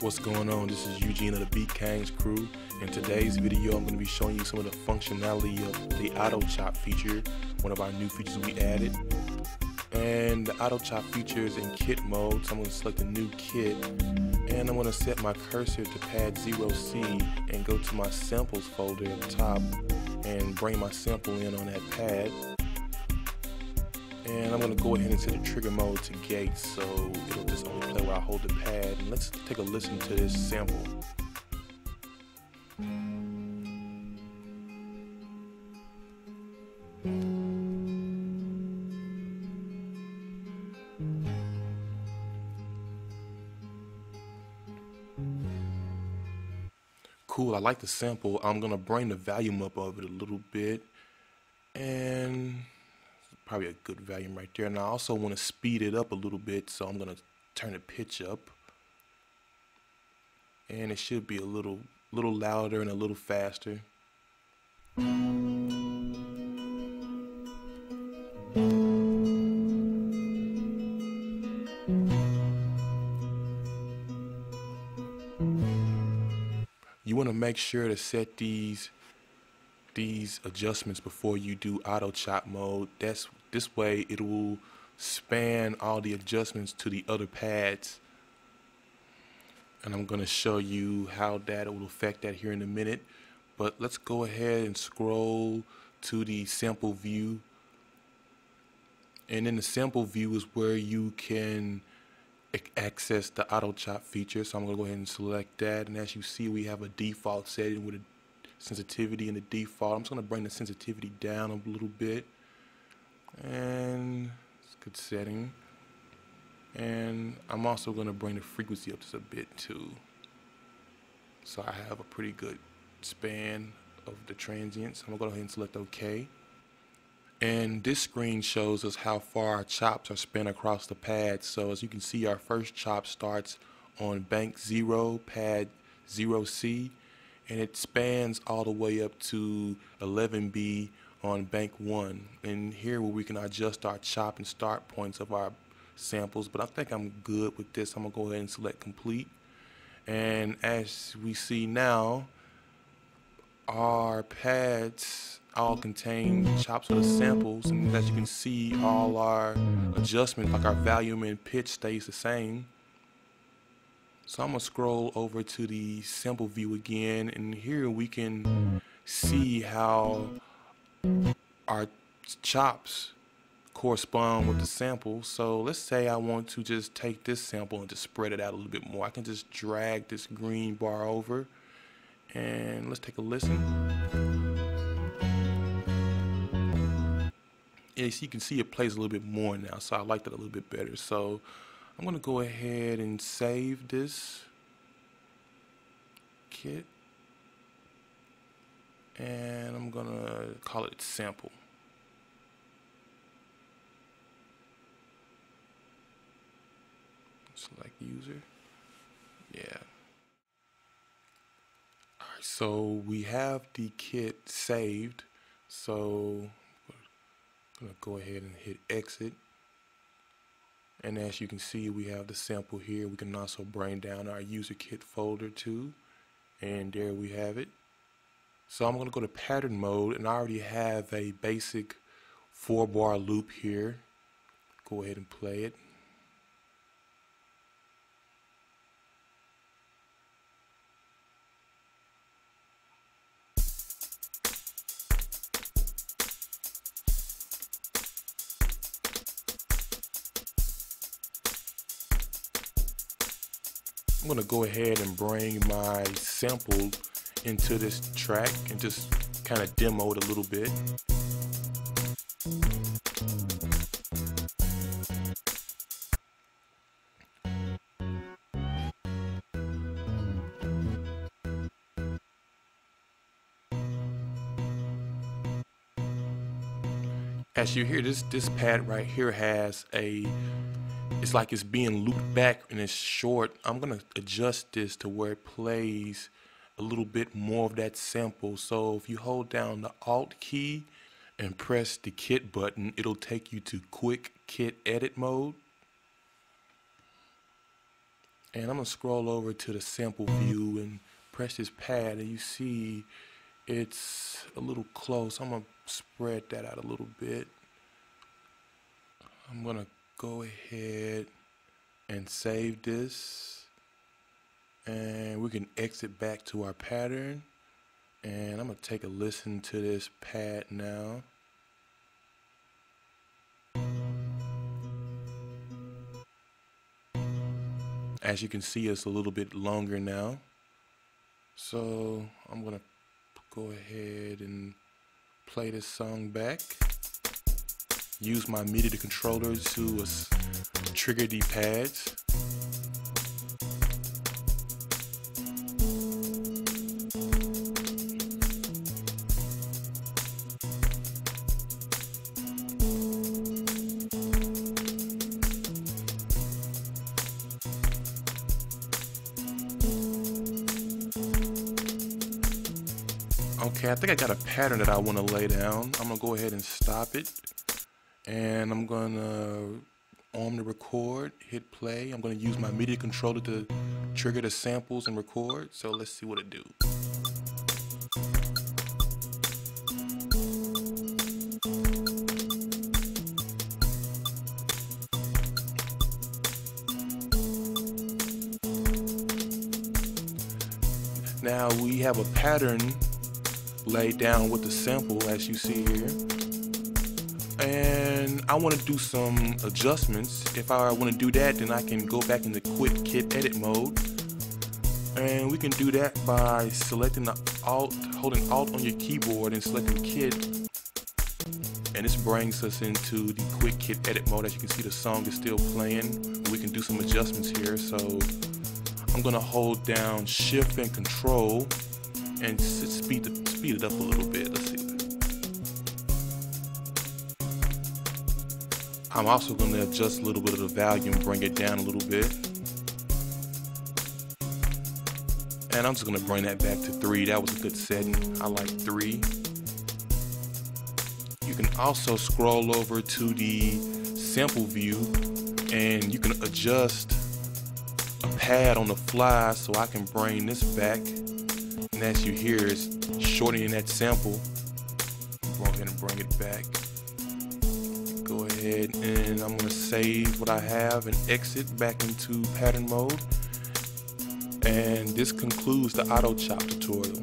What's going on? This is Eugene of the Beat Kings crew. In today's video, I'm going to be showing you some of the functionality of the auto chop feature, one of our new features we added. And the auto chop feature is in kit mode, so I'm going to select a new kit, and I'm going to set my cursor to pad 0C and go to my samples folder at the top and bring my sample in on that pad. And I'm going to go ahead and set the trigger mode to gate, so it'll just only play while I hold the pad. And let's take a listen to this sample. Cool, I like the sample. I'm going to bring the volume up of it a little bit, and probably a good volume right there. And I also want to speed it up a little bit, so I'm going to turn the pitch up, and it should be a little louder and a little faster. You want to make sure to set these adjustments before you do auto chop mode. This way it will span all the adjustments to the other pads, and I'm going to show you how that will affect that here in a minute. But let's go ahead and scroll to the sample view, and in the sample view is where you can access the auto chop feature. So I'm going to go ahead and select that, and as you see, we have a default setting with a sensitivity in the default. I'm just going to bring the sensitivity down a little bit, and it's a good setting. And I'm also going to bring the frequency up just a bit too, so I have a pretty good span of the transients. I'm going to go ahead and select OK. And this screen shows us how far our chops are spent across the pad. So as you can see, our first chop starts on bank 0, pad 0C, and it spans all the way up to 11B on bank 1. And here where we can adjust our chop and start points of our samples, but I think I'm good with this. I'm gonna go ahead and select complete. And as we see now, our pads all contain chops for the samples, and as you can see, all our adjustments, like our volume and pitch, stays the same. So I'm going to scroll over to the sample view again, and here we can see how our chops correspond with the sample. So let's say I want to just take this sample and just spread it out a little bit more. I can just drag this green bar over, and let's take a listen. Yes, you can see it plays a little bit more now, so I like that a little bit better. So I'm going to go ahead and save this kit, and I'm going to call it sample. Select user. Yeah. Alright, so we have the kit saved, so I'm going to go ahead and hit exit. And as you can see, we have the sample here. We can also bring down our user kit folder too. And there we have it. So I'm going to go to pattern mode, and I already have a basic 4-bar loop here. Go ahead and play it. I'm going to go ahead and bring my sample into this track and just kind of demo it a little bit. As you hear, this pad right here has it's like it's being looped back and it's short. I'm gonna adjust this to where it plays a little bit more of that sample. So if you hold down the Alt key and press the kit button, it'll take you to quick kit edit mode. And I'm gonna scroll over to the sample view and press this pad, and you see it's a little close. I'm gonna spread that out a little bit. I'm gonna go ahead and save this, and we can exit back to our pattern, and I'm gonna take a listen to this pad now. As you can see, it's a little bit longer now. So I'm gonna go ahead and play this song back. Use my MIDI controller to trigger the pads. Okay, I think I got a pattern that I want to lay down. I'm gonna go ahead and stop it, and I'm gonna arm the record, hit play. I'm gonna use my MIDI controller to trigger the samples and record. So let's see what it do. Now we have a pattern laid down with the sample, as you see here, and I want to do some adjustments. If I want to do that, then I can go back into quick kit edit mode, and we can do that by selecting the holding alt on your keyboard and selecting kit, and this brings us into the quick kit edit mode. As you can see, the song is still playing. We can do some adjustments here, so I'm gonna hold down shift and control and speed it up a little bit. Let's see. I'm also going to adjust a little bit of the volume, bring it down a little bit. And I'm just going to bring that back to 3. That was a good setting. I like 3. You can also scroll over to the sample view, and you can adjust a pad on the fly, so I can bring this back. And as you hear, it's shortening that sample. Go ahead and bring it back. Go ahead and I'm going to save what I have and exit back into pattern mode. And this concludes the auto chop tutorial.